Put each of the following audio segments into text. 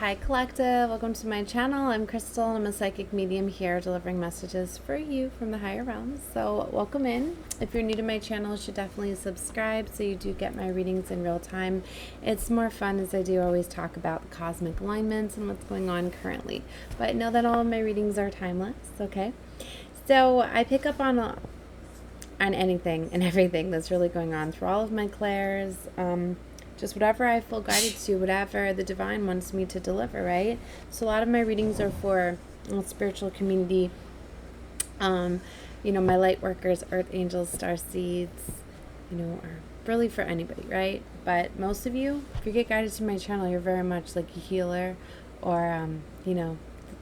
Hi Collective, welcome to my channel. I'm Crystal and I'm a psychic medium here delivering messages for you from the higher realms. So welcome in. If you're new to my channel, you should definitely subscribe so you do get my readings in real time. It's more fun as I do always talk about the cosmic alignments and what's going on currently. But know that all of my readings are timeless, okay? So I pick up on anything and everything that's really going on through all of my clairs. Just whatever I feel guided to, whatever the divine wants me to deliver, right? So a lot of my readings are for spiritual community, my light workers, earth angels, star seeds, are really for anybody, right? But most of you, if you get guided to my channel, you're very much like a healer, or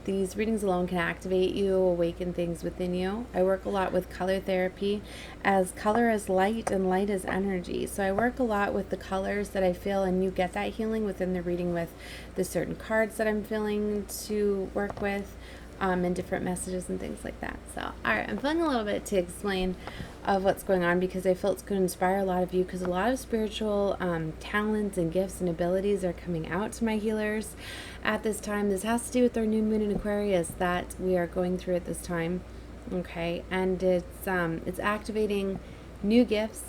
these readings alone can activate you, awaken things within you. I work a lot with color therapy, as color is light and light is energy. So I work a lot with the colors that I feel, and you get that healing within the reading with the certain cards that I'm feeling to work with, and different messages and things like that. So, all right, I'm feeling a little bit to explain of what's going on because I feel it's going to inspire a lot of you, because a lot of spiritual talents and gifts and abilities are coming out to my healers at this time. This has to do with our new moon in Aquarius that we are going through at this time, okay? And it's activating new gifts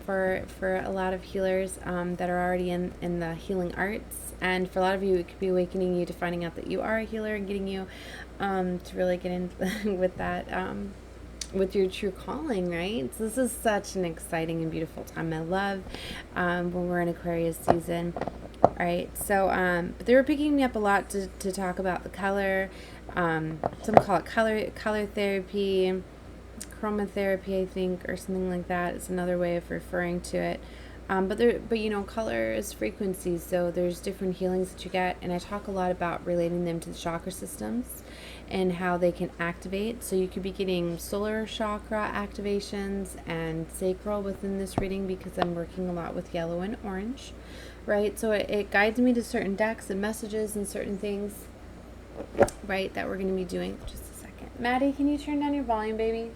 for a lot of healers that are already in the healing arts. And for a lot of you, it could be awakening you to finding out that you are a healer and getting you to really get in with that, with your true calling, right? So this is such an exciting and beautiful time. I love when we're in Aquarius season. All right, so but they were picking me up a lot to talk about the color. Some call it color therapy, chromotherapy, I think, or something like that. It's another way of referring to it. But color is frequency, so there's different healings that you get, and I talk a lot about relating them to the chakra systems and how they can activate. So you could be getting solar chakra activations and sacral within this reading, because I'm working a lot with yellow and orange, right? So it guides me to certain decks and messages and certain things, right, that we're going to be doing. Just a second. Maddie, can you turn down your volume, baby?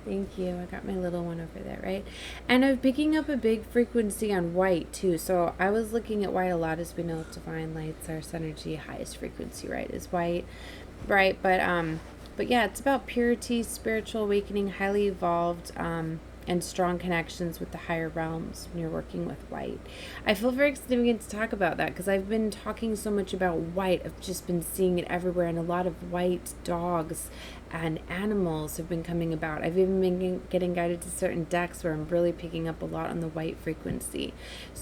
Thank you. I got my little one over there, right? And I'm picking up a big frequency on white, too. So I was looking at white a lot. As we know, divine light's our synergy, highest frequency, right, is white, right? But yeah, it's about purity, spiritual awakening, highly evolved, and strong connections with the higher realms when you're working with white. I feel very significant to talk about that because I've been talking so much about white. I've just been seeing it everywhere, and a lot of white dogs and animals have been coming about. I've even been getting guided to certain decks where I'm really picking up a lot on the white frequency.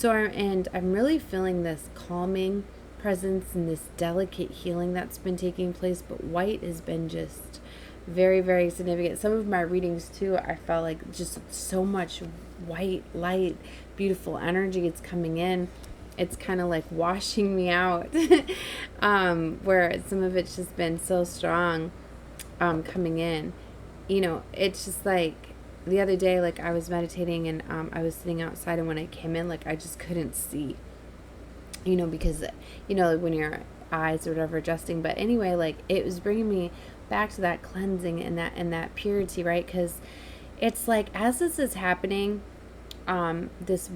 And I'm really feeling this calming presence and this delicate healing that's been taking place, but white has been just very, very significant. Some of my readings too, I felt like just so much white light, beautiful energy. It's coming in. It's kind of like washing me out, where some of it's just been so strong, coming in. It's just like the other day, like I was meditating and I was sitting outside, and when I came in, like I just couldn't see, because when your eyes or whatever adjusting. But anyway, like it was bringing me back to that cleansing and that purity, right? Because it's like as this is happening, this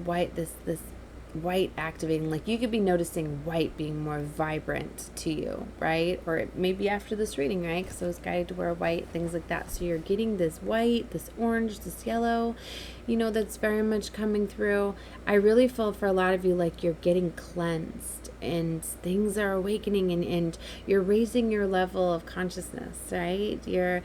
white activating, like you could be noticing white being more vibrant to you, right? Or maybe after this reading, right? Because I was guided to wear white, things like that. So you're getting this white, this orange, this yellow, that's very much coming through. I really feel for a lot of you like you're getting cleansed and things are awakening, and you're raising your level of consciousness, right? Your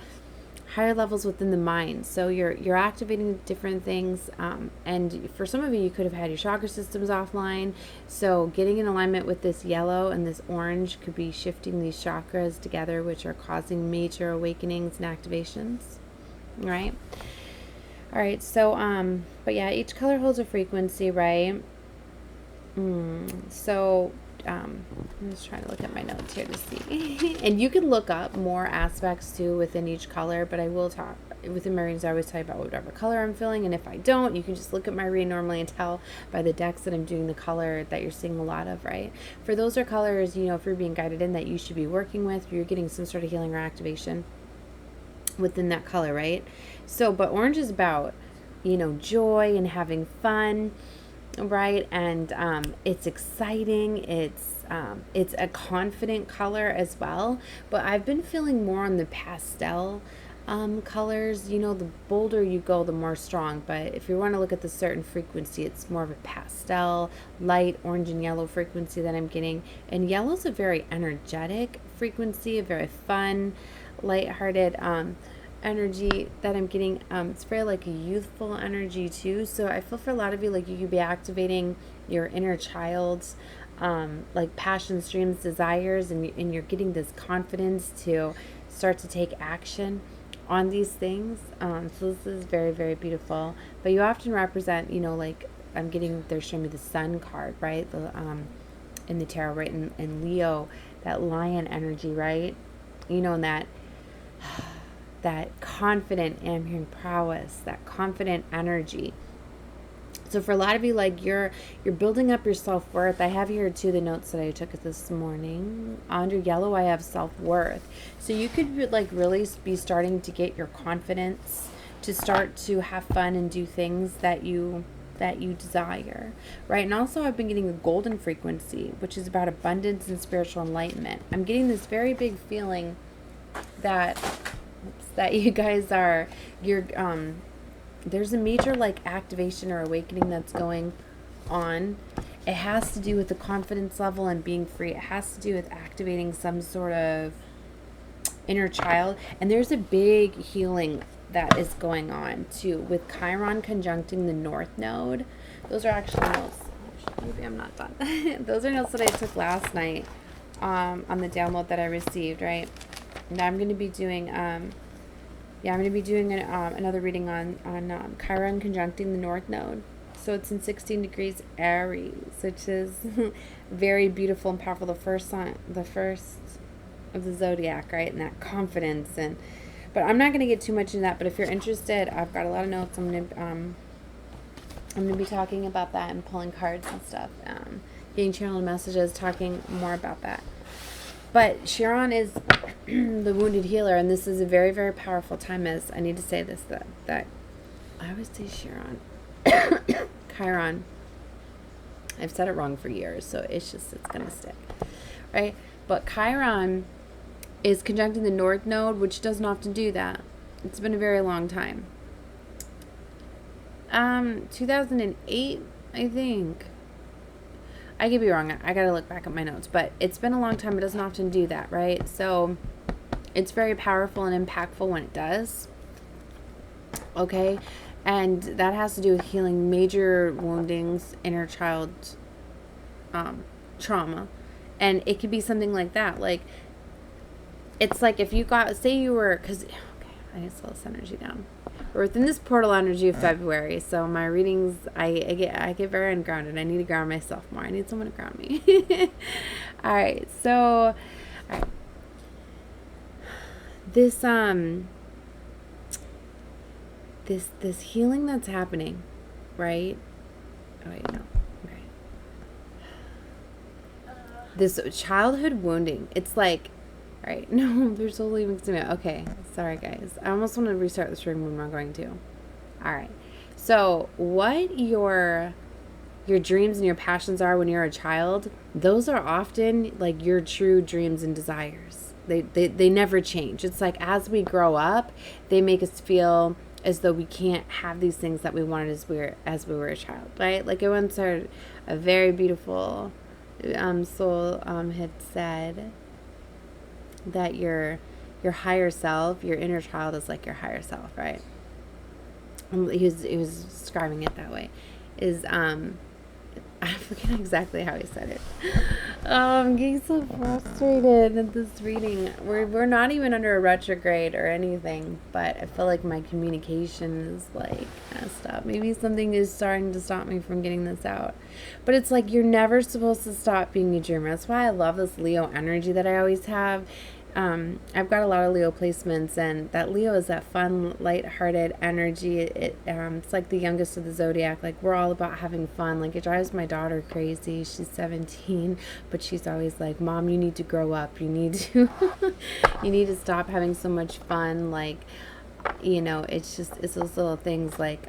higher levels within the mind. So you're activating different things, and for some of you could have had your chakra systems offline. So getting in alignment with this yellow and this orange could be shifting these chakras together, which are causing major awakenings and activations, right? All right, so but yeah, each color holds a frequency, right? So I'm just trying to look at my notes here to see. And you can look up more aspects too within each color, but I will talk within my readings. I always tell you about whatever color I'm feeling, and if I don't, you can just look at my read normally and tell by the decks that I'm doing the color that you're seeing a lot of, right? For those are colors, if you're being guided in that you should be working with, you're getting some sort of healing or activation within that color, right? So, but orange is about, joy and having fun. right? And it's exciting. It's a confident color as well. But I've been feeling more on the pastel colors. You know, the bolder you go, the more strong. But if you want to look at the certain frequency, it's more of a pastel, light orange and yellow frequency that I'm getting. And yellow's a very energetic frequency, a very fun, lighthearted energy that I'm getting. It's very like a youthful energy too. So I feel for a lot of you, like you could be activating your inner child's like passions, dreams, desires, and you're getting this confidence to start to take action on these things. So this is very, very beautiful. But you often represent, you know, like I'm getting, they're showing me the sun card, right? The in the tarot, right? In Leo, that lion energy, right? You know, and that confident, and I'm hearing prowess, that confident energy. So for a lot of you, like you're building up your self-worth. I have here too the notes that I took this morning. Under yellow, I have self-worth. So you could like really be starting to get your confidence to start to have fun and do things that you desire, right? And also I've been getting the golden frequency, which is about abundance and spiritual enlightenment. I'm getting this very big feeling that you guys are, there's a major like activation or awakening that's going on. It has to do with the confidence level and being free. It has to do with activating some sort of inner child. And there's a big healing that is going on too with Chiron conjuncting the North Node. Those are actually notes. Maybe I'm not done. Those are notes that I took last night on the download that I received, right? Now I'm going to be doing another reading on Chiron conjuncting the North Node. So it's in 16 degrees Aries, which is very beautiful and powerful. The first of the zodiac, right? And that confidence. But I'm not going to get too much into that. But if you're interested, I've got a lot of notes. I'm going to be talking about that and pulling cards and stuff. Getting channeled messages, talking more about that. But Chiron is the wounded healer, and this is a very, very powerful time. As I need to say this, that I always say Chiron, Chiron. I've said it wrong for years, so it's gonna stick, right? But Chiron is conjuncting the North Node, which doesn't often do that. It's been a very long time. 2008, I think. I could be wrong. I gotta look back at my notes, but it's been a long time. It doesn't often do that, right? So it's very powerful and impactful when it does. Okay, and that has to do with healing major woundings, inner child trauma, and it could be something like that. Like it's like if you got, say you were, because okay, I need to slow this energy down. We're within this portal energy of February, so my readings, I get very ungrounded. I need to ground myself more. I need someone to ground me. All right, so all right. This this healing that's happening, right? Oh wait, no. Okay. This childhood wounding. It's like, all right, no, they're totally mixing it. Okay, sorry guys. I almost want to restart the stream when I'm going to. All right. So what your dreams and your passions are when you're a child, those are often like your true dreams and desires. They never change. It's like as we grow up, they make us feel as though we can't have these things that we wanted as we were a child, right? Like I once heard a very beautiful soul had said that your higher self, your inner child is like your higher self, right? He was describing it that way. Is I forget exactly how he said it. Oh, I'm getting so frustrated at this reading. We're not even under a retrograde or anything, but I feel like my communication is like messed up. Maybe something is starting to stop me from getting this out. But it's like you're never supposed to stop being a dreamer. That's why I love this Leo energy that I always have. I've got a lot of Leo placements, and that Leo is that fun, light-hearted energy. It's like the youngest of the zodiac. Like we're all about having fun. Like it drives my daughter crazy. She's 17, but she's always like, "Mom, you need to grow up. You need to, you need to stop having so much fun." Like, you know, it's those little things like,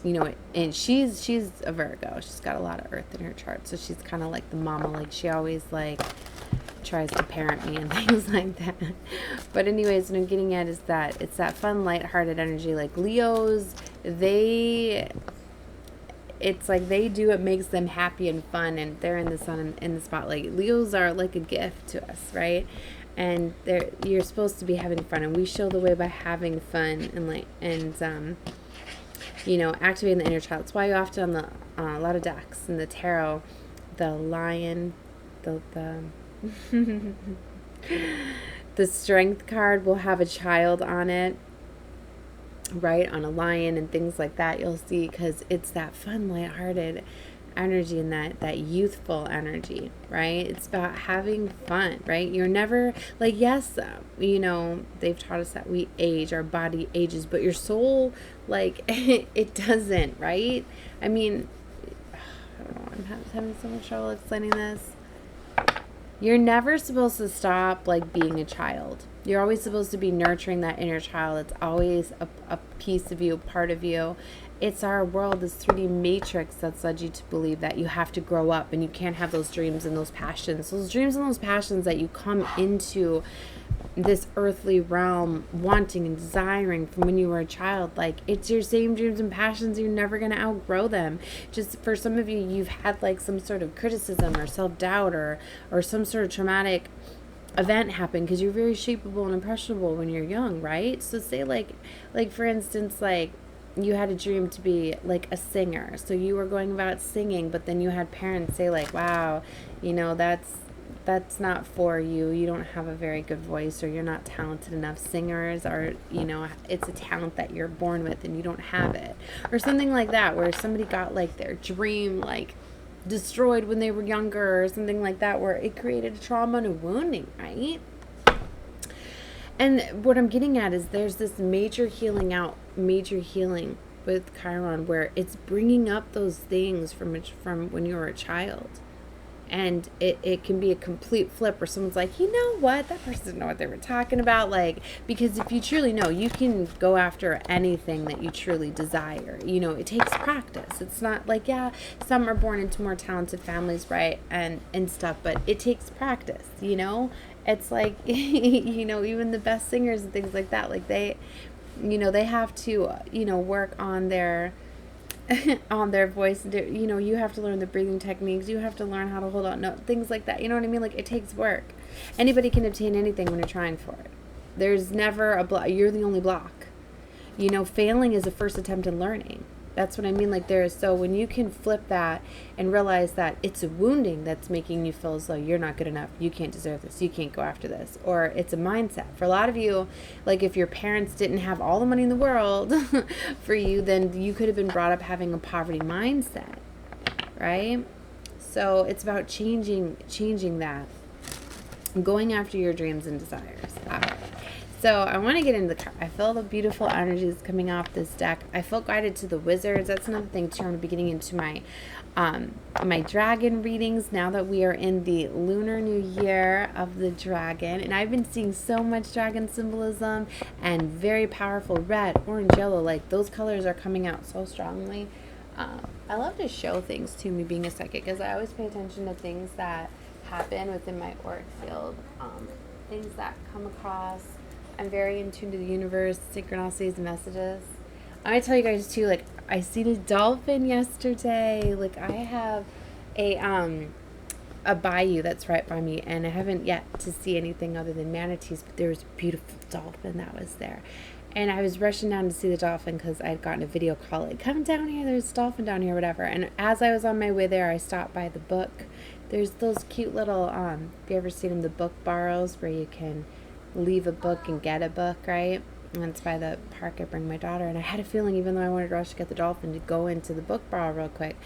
you know, and she's a Virgo. She's got a lot of earth in her chart, so she's kind of like the mama. Like she always like tries to parent me and things like that. But anyways, what I'm getting at is that it's that fun, lighthearted energy. Like Leos, it's like they do what makes them happy and fun, and they're in the sun and in the spotlight. Leos are like a gift to us, right? And you're supposed to be having fun, and we show the way by having fun and you know, activating the inner child. That's why you often on the a lot of decks in the tarot, the lion, the the strength card will have a child on it, right, on a lion and things like that. You'll see, because it's that fun, lighthearted energy and that youthful energy, right? It's about having fun, right? You're never like, yes, you know, they've taught us that we age, our body ages, but your soul, like, it doesn't, right? I mean, I don't know, I'm having so much trouble explaining this. You're never supposed to stop like being a child. You're always supposed to be nurturing that inner child. It's always a piece of you, a part of you. It's our world, this 3D matrix that's led you to believe that you have to grow up and you can't have those dreams and those passions. Those dreams and those passions that you come into this earthly realm wanting and desiring from when you were a child, like it's your same dreams and passions. You're never going to outgrow them. Just for some of you, you've had like some sort of criticism or self-doubt or some sort of traumatic event happen, because you're very shapeable and impressionable when you're young, right? So say like for instance, like you had a dream to be like a singer, so you were going about singing, but then you had parents say like, wow, you know, that's not for you. You don't have a very good voice, or you're not talented enough. Singers are, you know, it's a talent that you're born with and you don't have it, or something like that, where somebody got like their dream like destroyed when they were younger, or something like that, where it created a trauma and a wounding, right? And what I'm getting at is there's this major healing with Chiron, where it's bringing up those things from when you were a child. And it can be a complete flip where someone's like, you know what, that person didn't know what they were talking about. Like, because if you truly know, you can go after anything that you truly desire. You know, it takes practice. It's not like, yeah, some are born into more talented families, right, and stuff, but it takes practice, you know? It's like, you know, even the best singers and things like that, like they, you know, they have to, you know, work on their on their voice. You know, you have to learn the breathing techniques. You have to learn how to hold on notes, things like that. You know what I mean? Like, it takes work. Anybody can obtain anything when you're trying for it. There's never a block. You're the only block. You know, failing is the first attempt in learning. That's what I mean. Like, so when you can flip that and realize that it's a wounding that's making you feel as though you're not good enough, you can't deserve this, you can't go after this, or it's a mindset. For a lot of you, like if your parents didn't have all the money in the world for you, then you could have been brought up having a poverty mindset, right? So it's about changing that, going after your dreams and desires. So I want to get into the card. I feel the beautiful energies coming off this deck. I feel guided to the wizards. That's another thing too. I'm going to be getting into my my dragon readings now that we are in the lunar new year of the dragon. And I've been seeing so much dragon symbolism and very powerful red, orange, yellow. Like those colors are coming out so strongly. I love to show things to me being a psychic, because I always pay attention to things that happen within my auric field, things that come across. I'm very in tune to the universe, synchronicities, and messages. I'm going to tell you guys too, like, I seen a dolphin yesterday. Like, I have a bayou that's right by me, and I haven't yet to see anything other than manatees, but there was a beautiful dolphin that was there. And I was rushing down to see the dolphin because I'd gotten a video call, like, come down here, there's a dolphin down here, whatever. And as I was on my way there, I stopped by the book. There's those cute little, have you ever seen them, the book borrows, where you can leave a book and get a book, right? And it's by the park. I bring my daughter, and I had a feeling, even though I wanted to rush to get the dolphin, to go into the book borrow real quick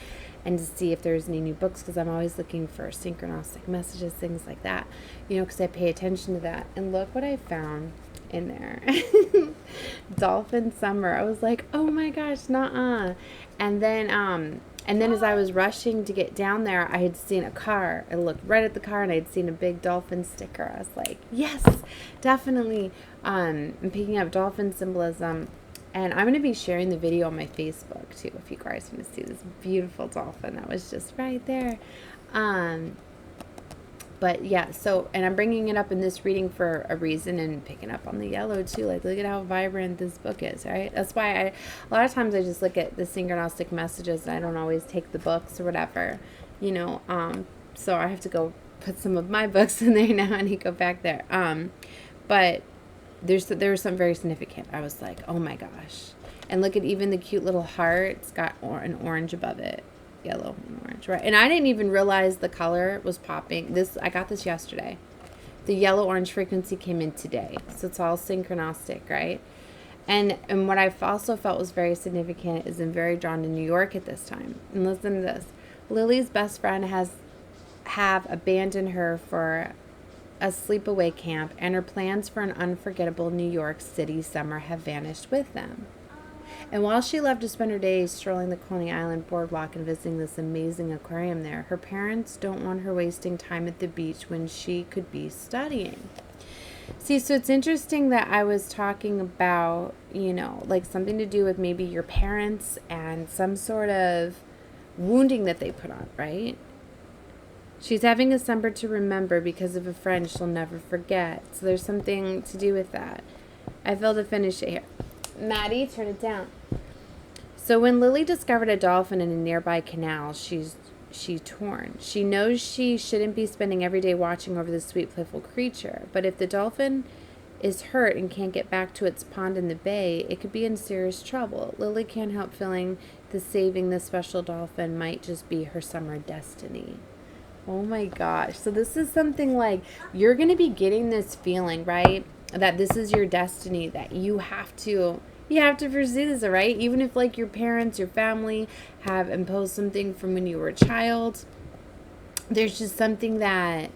and to see if there's any new books, because I'm always looking for synchronistic messages, things like that, you know, because I pay attention to that. And look what I found in there. Dolphin summer. I was like, oh my gosh, nuh-uh. And then as I was rushing to get down there, I had seen a car. I looked right at the car, and I had seen a big dolphin sticker. I was like, yes, definitely. I'm picking up dolphin symbolism. And I'm going to be sharing the video on my Facebook too, if you guys want to see this beautiful dolphin that was just right there. But yeah, so, and I'm bringing it up in this reading for a reason, and picking up on the yellow too. Like, look at how vibrant this book is, right? That's why a lot of times I just look at the synchronistic messages, and I don't always take the books or whatever, you know. So I have to go put some of my books in there now and go back there. But there was something very significant. I was like, oh my gosh. And look at even the cute little heart. It's got an orange above it. Yellow and orange, right? And I didn't even realize the color was popping. I got this yesterday. The yellow orange frequency came in today, so it's all synchronistic, right? And what I also felt was very significant is I'm very drawn to New York at this time. And listen to this: Lily's best friend have abandoned her for a sleepaway camp, and her plans for an unforgettable New York City summer have vanished with them. And while she loved to spend her days strolling the Coney Island boardwalk and visiting this amazing aquarium there, her parents don't want her wasting time at the beach when she could be studying. See, so it's interesting that I was talking about, you know, like something to do with maybe your parents and some sort of wounding that they put on, right? She's having a summer to remember because of a friend she'll never forget. So there's something to do with that. I failed to finish it here. Maddie, turn it down. So when Lily discovered a dolphin in a nearby canal, she's torn. She knows she shouldn't be spending every day watching over this sweet, playful creature. But if the dolphin is hurt and can't get back to its pond in the bay, it could be in serious trouble. Lily can't help feeling that saving this special dolphin might just be her summer destiny. Oh my gosh. So this is something like you're going to be getting this feeling, right? That this is your destiny, that you have to pursue this, right? Even if like your parents, your family have imposed something from when you were a child, there's just something that,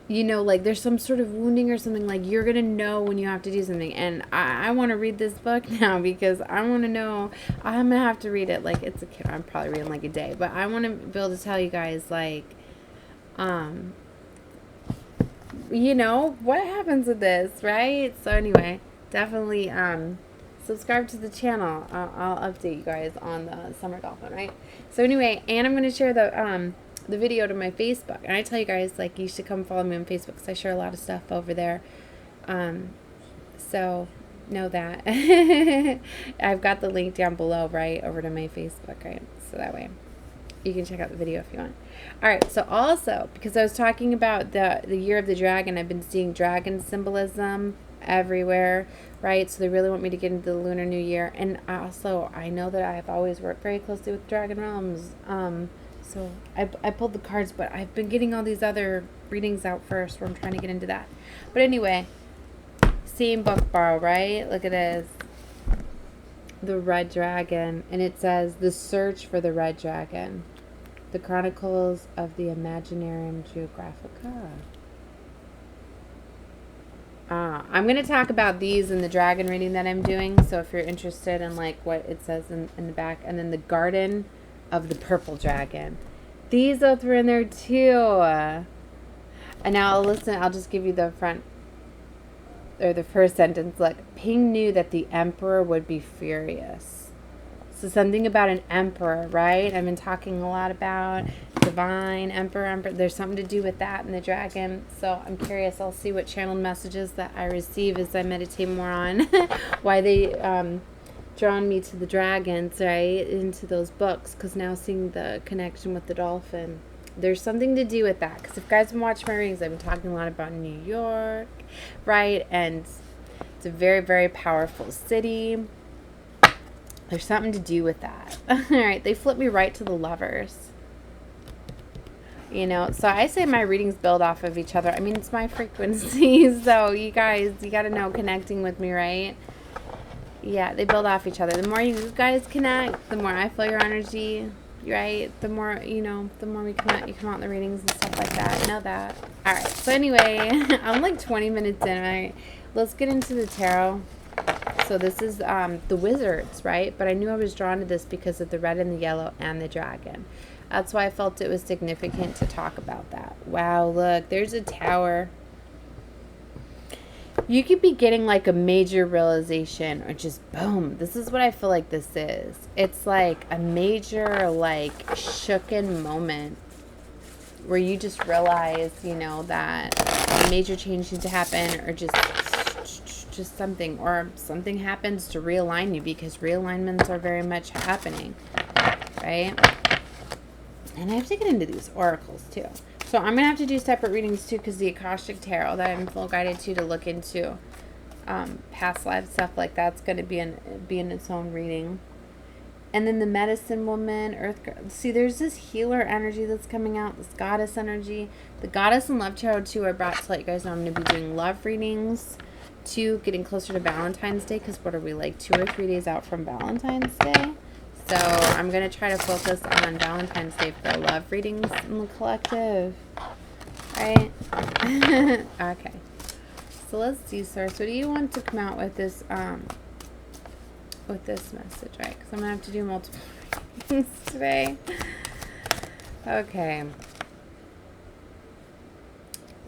you know, like there's some sort of wounding or something, like you're going to know when you have to do something. And I want to read this book now because I want to know. I'm going to have to read it. Like, it's a kid. I'm probably reading like a day, but I want to be able to tell you guys, like, you know, what happens with this, right? So anyway, definitely subscribe to the channel. I'll update you guys on the summer dolphin, right? So anyway, and I'm going to share the video to my Facebook. And I tell you guys, like, you should come follow me on Facebook because I share a lot of stuff over there. So know that. I've got the link down below, right, over to my Facebook, right? So that way you can check out the video if you want. All right, so also, because I was talking about the year of the dragon, I've been seeing dragon symbolism everywhere, right? So they really want me to get into the Lunar New Year. And also, I know that I've always worked very closely with Dragon Realms. So I pulled the cards, but I've been getting all these other readings out first where I'm trying to get into that. But anyway, same book borrow, right? Look at this. The Red Dragon. And it says, The Search for the Red Dragon. The Chronicles of the Imaginarium Geographica. I'm going to talk about these in the dragon reading that I'm doing. So if you're interested in like what it says in the back. And then the Garden of the Purple Dragon. These both were in there too. And now listen, I'll just give you the front, or the first sentence. Look, Ping knew that the Emperor would be furious. So something about an emperor, right? I've been talking a lot about divine, emperor. There's something to do with that in the dragon. So I'm curious. I'll see what channeled messages that I receive as I meditate more on why they drawn me to the dragons, right, into those books. Because now seeing the connection with the dolphin, there's something to do with that. Because if you guys have been watching my readings, I've been talking a lot about New York, right? And it's a very, very powerful city. There's something to do with that. All right, they flip me right to the Lovers. You know, so I say my readings build off of each other. I mean, it's my frequency, so you guys, you got to know connecting with me, right? Yeah, they build off each other. The more you guys connect, the more I feel your energy, right? The more, you know, the more we come out, you come out in the readings and stuff like that. Know that. All right, so anyway, I'm like 20 minutes in. All right, let's get into the tarot. So this is the Wizards, right? But I knew I was drawn to this because of the red and the yellow and the dragon. That's why I felt it was significant to talk about that. Wow, look, there's a tower. You could be getting like a major realization, or just boom. This is what I feel like this is. It's like a major, like, shooken moment where you just realize, you know, that a major change needs to happen, or just something, or something happens to realign you, because realignments are very much happening, right? And I have to get into these oracles too. So I'm going to have to do separate readings too, because the Akashic Tarot that I'm full guided to look into, past life stuff like that's going to be in its own reading. And then the Medicine Woman, Earth Girl. See, there's this healer energy that's coming out, this goddess energy. The Goddess and Love Tarot too are brought to let you guys know I'm going to be doing love readings too, getting closer to Valentine's Day, because what are we, like 2 or 3 days out from Valentine's Day? So I'm going to try to focus on Valentine's Day for love readings in the collective. Right? Okay. So let's see, Source. What do you want to come out with this message, right? Because I'm going to have to do multiple readings today. Okay.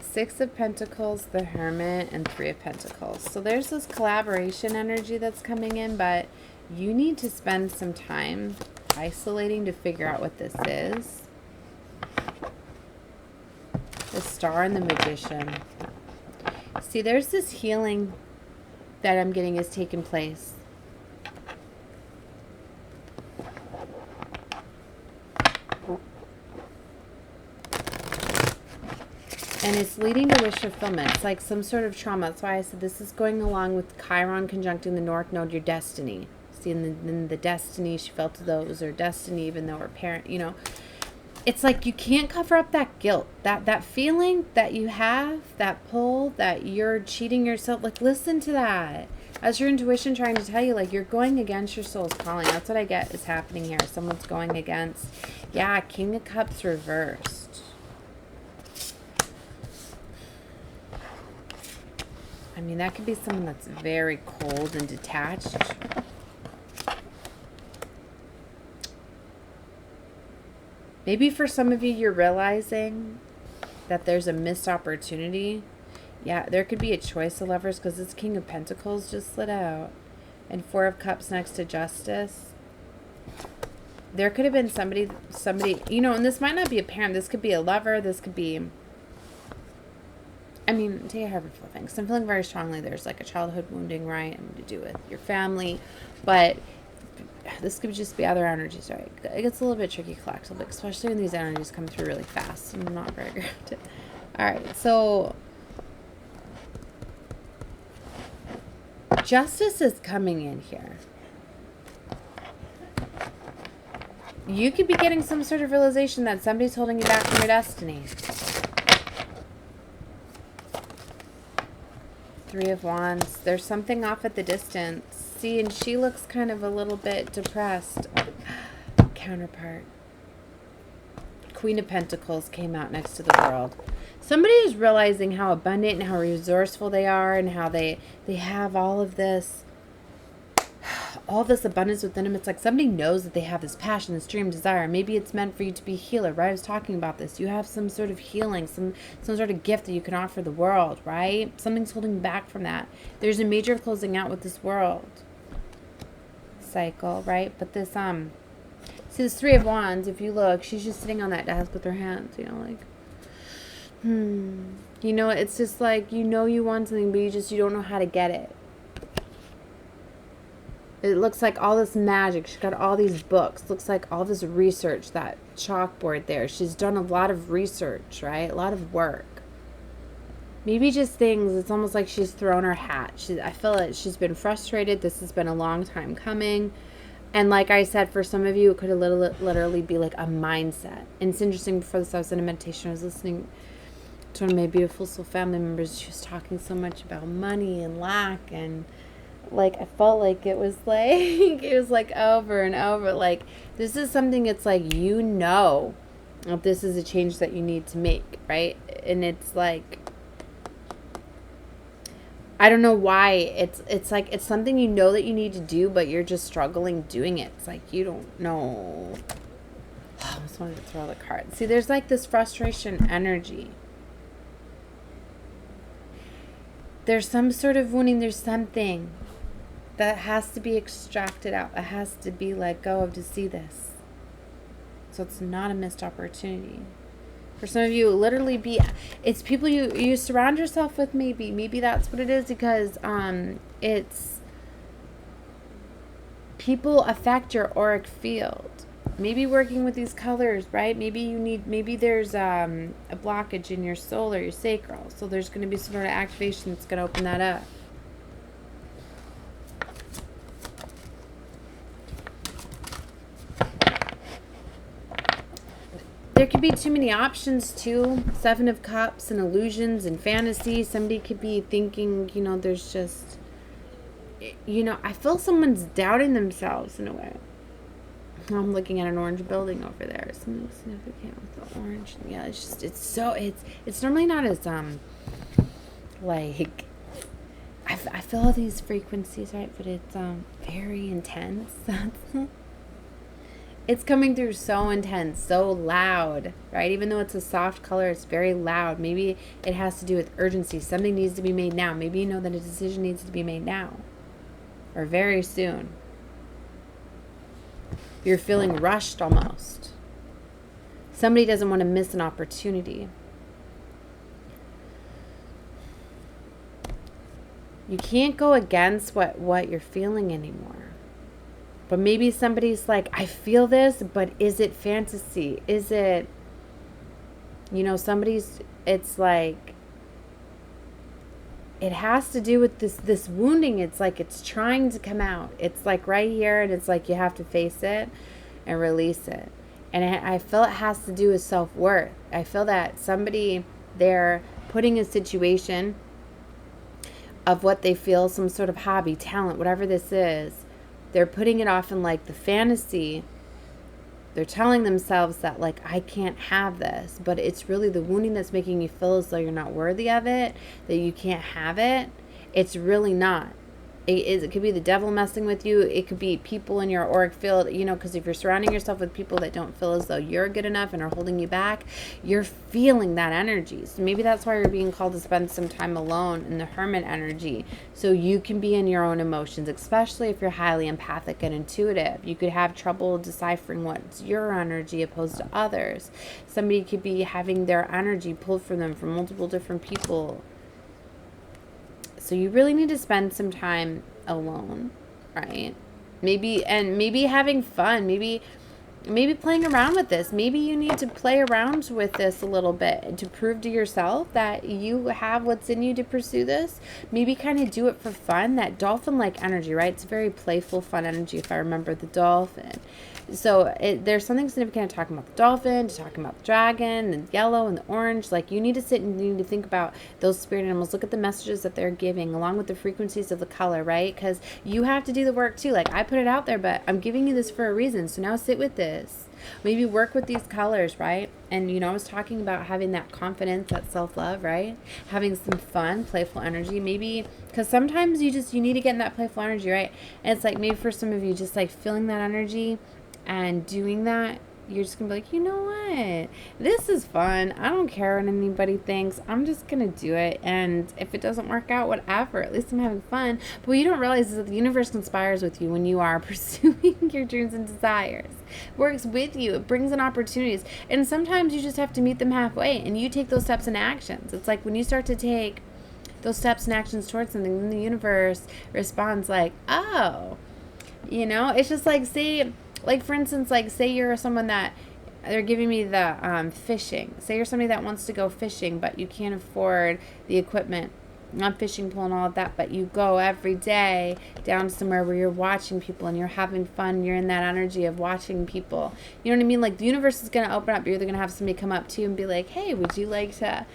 6 of Pentacles, the Hermit, and 3 of Pentacles. So there's this collaboration energy that's coming in, but you need to spend some time isolating to figure out what this is. The Star and the Magician. See, there's this healing that I'm getting is taking place. And it's leading to wish fulfillment. It's like some sort of trauma. That's why I said this is going along with Chiron conjuncting the North Node, your destiny. See, in the destiny, she felt as though it was her destiny, even though her parent, you know. It's like you can't cover up that guilt. That feeling that you have, that pull, that you're cheating yourself. Like, listen to that. As your intuition trying to tell you, like, you're going against your soul's calling. That's what I get is happening here. Someone's going against. Yeah, King of Cups reversed. I mean, that could be someone that's very cold and detached. Maybe for some of you, you're realizing that there's a missed opportunity. Yeah, there could be a choice of lovers, because this King of Pentacles just slid out. And 4 of Cups next to Justice. There could have been somebody, you know, and this might not be a parent. This could be a lover. This could be... I mean, take however you feel things. I'm feeling very strongly there's like a childhood wounding, right? I'm to do with your family. But this could just be other energies, right? It gets a little bit tricky collectively, especially when these energies come through really fast. I'm not very grounded. All right, so Justice is coming in here. You could be getting some sort of realization that somebody's holding you back from your destiny. 3 of Wands. There's something off at the distance. See, and she looks kind of a little bit depressed. Counterpart. Queen of Pentacles came out next to the World. Somebody is realizing how abundant and how resourceful they are, and how they have all this abundance within them. It's like somebody knows that they have this passion, this dream, desire. Maybe it's meant for you to be a healer, right? I was talking about this. You have some sort of healing, some sort of gift that you can offer the world, right? Something's holding back from that. There's a major closing out with this World cycle, right? But this, see this 3 of Wands, if you look, she's just sitting on that desk with her hands, you know, like, you know, it's just like, you know you want something, but you don't know how to get it. It looks like all this magic. She's got all these books. Looks like all this research, that chalkboard there. She's done a lot of research, right? A lot of work. Maybe just things, it's almost like she's thrown her hat. I feel like she's been frustrated. This has been a long time coming. And like I said, for some of you, it could literally be like a mindset. And it's interesting, before this I was in a meditation. I was listening to one of my beautiful soul family members. She was talking so much about money and lack, and like I felt like it was like over and over, like this is something, it's like, you know, if this is a change that you need to make, right? And it's like, I don't know why, it's like it's something you know that you need to do, but you're just struggling doing it. It's like you don't know. I almost wanted to throw the card. See, there's like this frustration energy. There's some sort of wounding. There's something that has to be extracted out. It has to be let go of to see this. So it's not a missed opportunity. For some of you, literally it's people you surround yourself with, maybe that's what it is, because it's people affect your auric field. Maybe working with these colors, right? Maybe there's a blockage in your soul or your sacral, so there's going to be some sort of activation that's going to open that up. There could be too many options too. 7 of Cups and illusions and fantasy. Somebody could be thinking, there's just, I feel someone's doubting themselves in a way. I'm looking at an orange building over there. Something significant with the orange. Yeah, it's normally not as, like, I feel these frequencies, right? But it's, very intense. It's coming through so intense, so loud, right? Even though it's a soft color, it's very loud. Maybe it has to do with urgency. Something needs to be made now. Maybe you know that a decision needs to be made now or very soon. You're feeling rushed almost. Somebody doesn't want to miss an opportunity. You can't go against what you're feeling anymore. But maybe somebody's like, I feel this, but is it fantasy? Is it, it's like, it has to do with this wounding. It's like it's trying to come out. It's like right here, and it's like you have to face it and release it. And I feel it has to do with self-worth. I feel that somebody, they're putting a situation of what they feel, some sort of hobby, talent, whatever this is, they're putting it off in like the fantasy. They're telling themselves that like, I can't have this, but it's really the wounding that's making you feel as though you're not worthy of it, that you can't have it. It's really not. It could be the devil messing with you. It could be people in your auric field, because if you're surrounding yourself with people that don't feel as though you're good enough and are holding you back, you're feeling that energy. So maybe that's why you're being called to spend some time alone in the hermit energy, so you can be in your own emotions, especially if you're highly empathic and intuitive. You could have trouble deciphering what's your energy opposed to others. Somebody could be having their energy pulled from them from multiple different people. So you really need to spend some time alone, right? Maybe having fun, maybe playing around with this. Maybe you need to play around with this a little bit to prove to yourself that you have what's in you to pursue this. Maybe kind of do it for fun. That dolphin-like energy, right? It's very playful, fun energy, if I remember the dolphin. So there's something significant to talking about the dolphin, to talking about the dragon, the yellow and the orange. Like, you need to sit and you need to think about those spirit animals. Look at the messages that they're giving along with the frequencies of the color, right? Because you have to do the work too. Like, I put it out there, but I'm giving you this for a reason. So now sit with this. Maybe work with these colors, right? And, I was talking about having that confidence, that self-love, right? Having some fun, playful energy. Maybe, because sometimes you need to get in that playful energy, right? And it's like, maybe for some of you, just like feeling that energy and doing that, you're just gonna be like, you know what, this is fun, I don't care what anybody thinks, I'm just gonna do it, and if it doesn't work out, whatever, at least I'm having fun. But what you don't realize is that the universe conspires with you when you are pursuing your dreams and desires. It works with you, it brings in opportunities, and sometimes you just have to meet them halfway, and you take those steps and actions. It's like when you start to take those steps and actions towards something, then the universe responds like, oh, it's just like, for instance, like, say you're someone that they're giving me the fishing. Say you're somebody that wants to go fishing, but you can't afford the equipment, not fishing pole and all of that, but you go every day down somewhere where you're watching people and you're having fun. You're in that energy of watching people. You know what I mean? Like, the universe is going to open up. You're either going to have somebody come up to you and be like, hey, would you like to,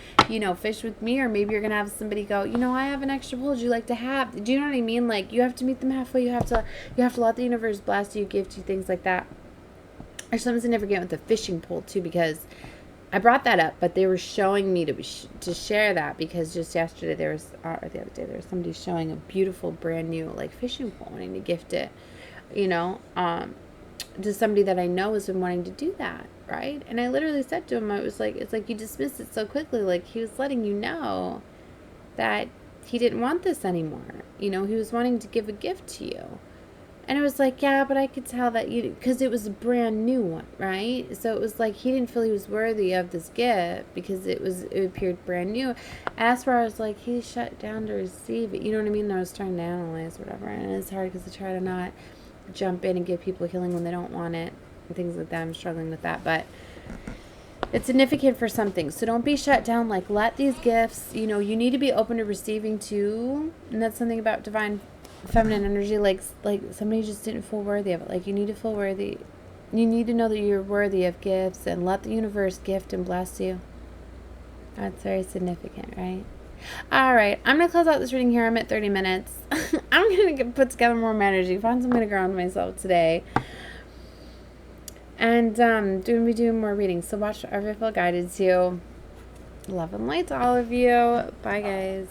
fish with me? Or maybe you're going to have somebody go, I have an extra pole. Would you like to have? Do you know what I mean? Like, you have to meet them halfway. You have to let the universe bless you, gift you, things like that. There's something significant with the fishing pole too, because I brought that up, but they were showing me to share that, because just yesterday the other day there was somebody showing a beautiful brand new like fishing pole, wanting to gift it, to somebody that I know has been wanting to do that, right? And I literally said to him, it's like you dismissed it so quickly. Like, he was letting you know that he didn't want this anymore. You know, he was wanting to give a gift to you. And it was like, yeah, but I could tell that you, because it was a brand new one, right? So it was like he didn't feel he was worthy of this gift because it appeared brand new. As far as like he shut down to receive it, you know what I mean? I was trying to analyze whatever, and it's hard because I try to not jump in and give people healing when they don't want it and things like that. I'm struggling with that, but it's significant for something. So don't be shut down. Like, let these gifts, you know, you need to be open to receiving too, and that's something about divine feminine energy, like somebody just didn't feel worthy of it. Like, you need to feel worthy. You need to know that you're worthy of gifts, and let the universe gift and bless you. That's very significant, right? All right, I'm gonna close out this reading here. I'm at 30 minutes. I'm gonna put together more energy, find some way to ground myself today, and be doing more readings. So watch wherever I feel guided to. Love and light to all of you. Bye, guys.